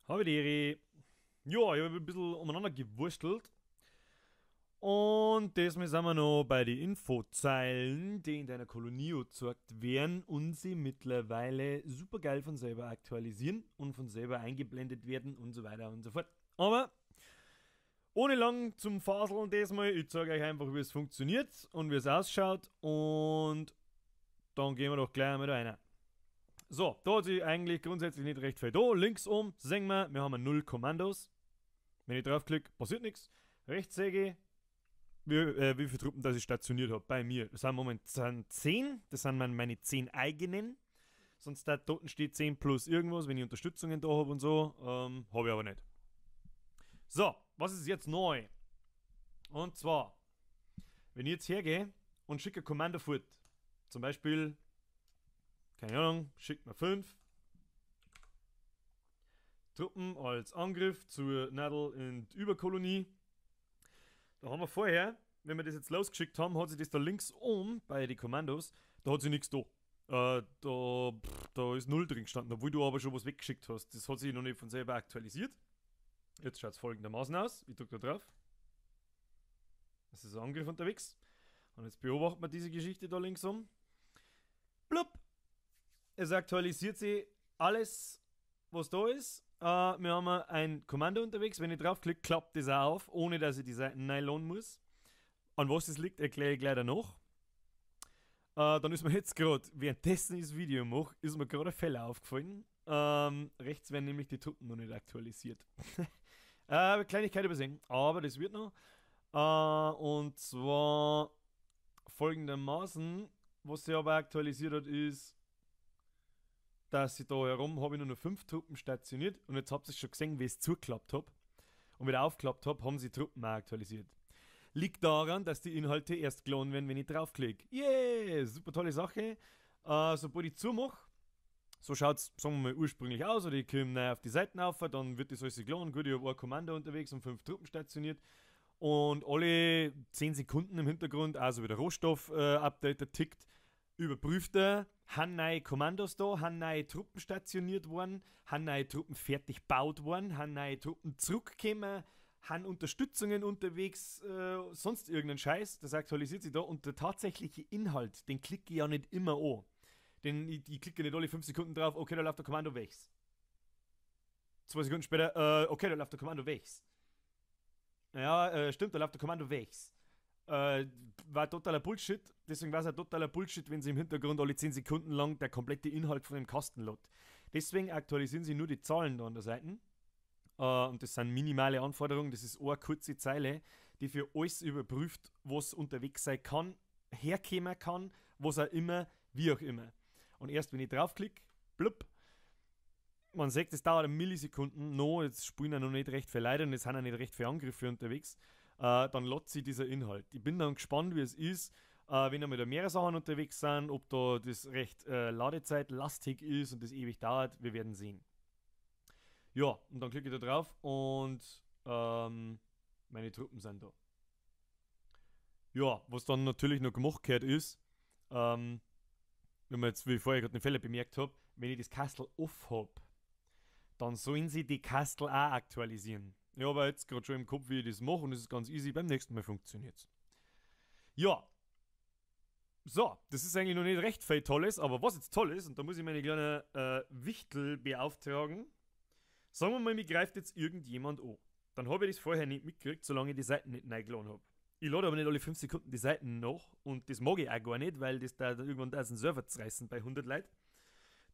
Habe die. Ja, ich habe ein bisschen umeinander gewurstelt. Und diesmal sind wir noch bei den Infozeilen, die in deiner Kolonie gezeigt werden und sie mittlerweile super geil von selber aktualisieren und von selber eingeblendet werden und so weiter und so fort. Aber ohne lang zum Faseln diesmal, ich zeige euch einfach, wie es funktioniert und wie es ausschaut und dann gehen wir doch gleich einmal rein. So, da hat sich eigentlich grundsätzlich nicht recht viel da. Links oben sehen wir haben 0 Kommandos. Wenn ich draufklicke, passiert nichts. Rechts sehe ich, wie viele Truppen das ich stationiert habe bei mir. Das sind momentan 10. Das sind meine 10 eigenen. Sonst da dort steht 10 plus irgendwas, wenn ich Unterstützungen da habe und so. Habe ich aber nicht. So, was ist jetzt neu? Und zwar, wenn ich jetzt hergehe und schicke ein Kommando fort. Zum Beispiel, keine Ahnung, schickt mir 5 Truppen als Angriff zur Nadel in die Überkolonie. Da haben wir vorher, wenn wir das jetzt losgeschickt haben, hat sich das da links oben bei den Kommandos, da hat sich nichts da. Da ist null drin gestanden, obwohl du aber schon was weggeschickt hast. Das hat sich noch nicht von selber aktualisiert. Jetzt schaut es folgendermaßen aus. Ich drücke da drauf. Es ist ein Angriff unterwegs. Und jetzt beobachten wir diese Geschichte da links um. Blub! Es aktualisiert sich alles, was da ist. Wir haben ein Kommando unterwegs. Wenn ich draufklicke, klappt das auch auf, ohne dass ich die Seiten nylon muss. An was das liegt, erkläre ich gleich danach. Dann ist mir jetzt gerade, währenddessen ich das Video mache, ist mir gerade ein Fehler aufgefallen. Rechts werden nämlich die Truppen noch nicht aktualisiert. Kleinigkeit übersehen, aber das wird noch. Und zwar folgendermaßen, was sie aber aktualisiert hat, ist, dass ich da herum habe ich nur noch 5 Truppen stationiert und jetzt habt ihr schon gesehen, wie ich es zugeklappt habe. Und wieder aufgeklappt habe, haben sie Truppen auch aktualisiert. Liegt daran, dass die Inhalte erst geladen werden, wenn ich draufklicke. Yeah, super tolle Sache. Sobald ich zumache, so schaut es, sagen wir mal, ursprünglich aus, oder ich komme neu auf die Seiten auf, dann wird das alles geladen. Gut, ich habe ein Kommando unterwegs und 5 Truppen stationiert. Und alle 10 Sekunden im Hintergrund, also wieder Rohstoff-Updater tickt, überprüft er, haben neue Kommandos da, haben neue Truppen stationiert worden, haben neue Truppen fertig gebaut worden, haben neue Truppen zurückgekommen, haben Unterstützungen unterwegs, sonst irgendeinen Scheiß, das aktualisiert sich da und der tatsächliche Inhalt, den klicke ich ja nicht immer an. Denn ich klicke nicht alle 5 Sekunden drauf, okay, da läuft der Kommando weg. 2 Sekunden später, okay, da läuft der Kommando weg. Ja, stimmt, da läuft der Kommando weg. War totaler Bullshit. Deswegen war es ein totaler Bullshit, wenn sie im Hintergrund alle 10 Sekunden lang der komplette Inhalt von dem Kasten lädt. Deswegen aktualisieren sie nur die Zahlen da an der Seite. Und das sind minimale Anforderungen. Das ist eine kurze Zeile, die für alles überprüft, was unterwegs sein kann, herkommen kann, was auch immer, wie auch immer. Und erst wenn ich draufklicke, blub, man sagt, es dauert Millisekunden, jetzt spielen ja noch nicht recht viele Leute und es sind ja nicht recht viele Angriffe unterwegs, dann lädt sich dieser Inhalt. Ich bin dann gespannt, wie es ist, wenn einmal da mehrere Sachen unterwegs sind, ob da das recht ladezeitlastig ist und das ewig dauert, wir werden sehen. Ja, und dann klicke ich da drauf und meine Truppen sind da. Ja, was dann natürlich noch gemacht gehört ist, wenn man jetzt, wie ich vorher gerade den Fehler bemerkt habe, wenn ich das Kastel off habe, dann sollen sie die Kastel auch aktualisieren. Ich habe jetzt gerade schon im Kopf, wie ich das mache und es ist ganz easy. Beim nächsten Mal funktioniert es. Ja, so, das ist eigentlich noch nicht recht viel Tolles, aber was jetzt toll ist, und da muss ich meine kleine Wichtel beauftragen, sagen wir mal, mir greift jetzt irgendjemand an. Dann habe ich das vorher nicht mitgekriegt, solange ich die Seiten nicht reingeladen habe. Ich lade aber nicht alle 5 Sekunden die Seiten nach und das mag ich auch gar nicht, weil das da irgendwann da ist ein Server zu reißen bei 100 Leuten.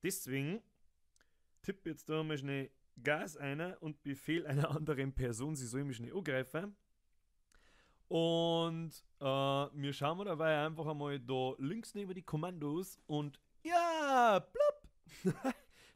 Deswegen tippe jetzt da mal schnell Gas ein und befehl einer anderen Person, sie soll mich schnell angreifen. Und wir schauen wir dabei einfach einmal da links neben die Kommandos und ja, blub!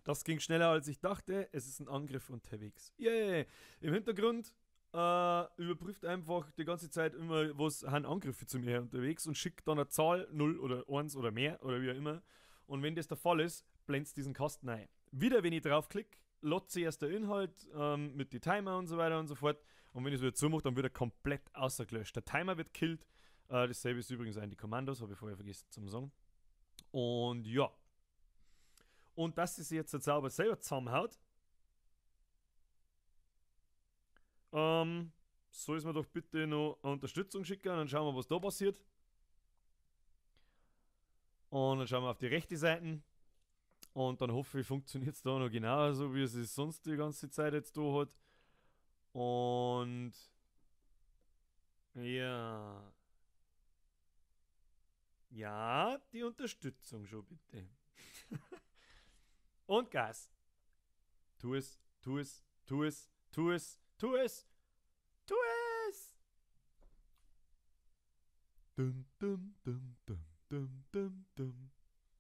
Das ging schneller als ich dachte. Es ist ein Angriff unterwegs. Yeah! Im Hintergrund überprüft einfach die ganze Zeit immer, was haben Angriffe zu mir unterwegs und schickt dann eine Zahl, 0 oder 1 oder mehr oder wie auch immer. Und wenn das der Fall ist, blendet diesen Kasten ein. Wieder, wenn ich draufklicke, lädt sie erst der Inhalt mit den Timer und so weiter und so fort. Und wenn ich es wieder zumache, dann wird er komplett außergelöscht. Der Timer wird killt. Dasselbe ist übrigens auch in die Kommandos, habe ich vorher vergessen zu sagen. Und ja. Und dass sie sich jetzt sauber selber zusammenhaut, soll es mir doch bitte noch eine Unterstützung schicken, dann schauen wir, was da passiert. Und dann schauen wir auf die rechte Seite. Und dann hoffe ich, funktioniert es da noch genauso, wie es sonst die ganze Zeit jetzt da hat. Und ja. Ja, die Unterstützung schon bitte. Und Gas. Tu es, tu es, tu es, tu es, tu es, tu es. Dum, dum, dum, dum, dum, dum, dum,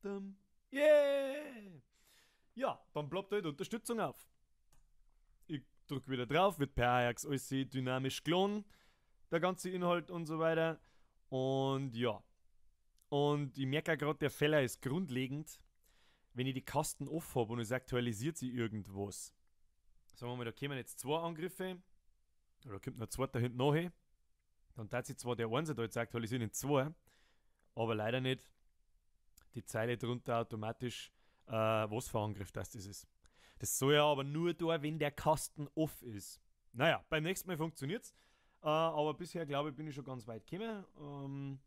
dum. Yeah! Ja, dann ploppt halt Unterstützung auf. Ich drücke wieder drauf, wird per Ajax alles dynamisch geladen, der ganze Inhalt und so weiter. Und ja. Und ich merke auch gerade, der Fehler ist grundlegend, wenn ich die Kasten offen habe und es aktualisiert sich irgendwas. Sagen wir mal, da kommen jetzt 2 Angriffe, oder kommt noch 2 da hinten nachher. Dann tat sich zwar der Einser da jetzt aktualisieren in 2, aber leider nicht die Zeile drunter automatisch, was für ein Angriff das ist. Das soll ja aber nur da, wenn der Kasten off ist. Naja, beim nächsten Mal funktioniert es. Aber bisher, glaube ich, bin ich schon ganz weit gekommen.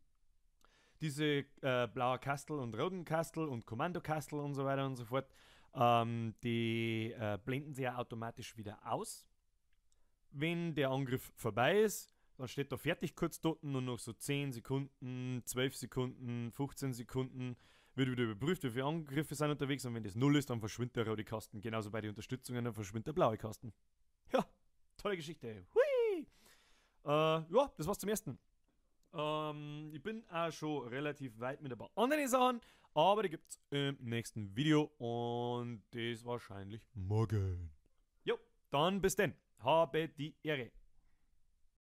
Diese blauer Kastel und roten Kastel und Kommandokastel und so weiter und so fort, die blenden sie ja automatisch wieder aus. Wenn der Angriff vorbei ist, dann steht da fertig kurz dort und noch so 10 Sekunden, 12 Sekunden, 15 Sekunden wird wieder überprüft, wie viele Angriffe sind unterwegs und wenn das 0 ist, dann verschwindet der rote Kasten. Genauso bei den Unterstützungen, dann verschwindet der blaue Kasten. Ja, tolle Geschichte. Hui! Ja, das war's zum ersten. Ich bin auch schon relativ weit mit ein paar anderen Sachen, aber die gibt's im nächsten Video und das wahrscheinlich morgen. Jo, dann bis denn. Habe die Ehre.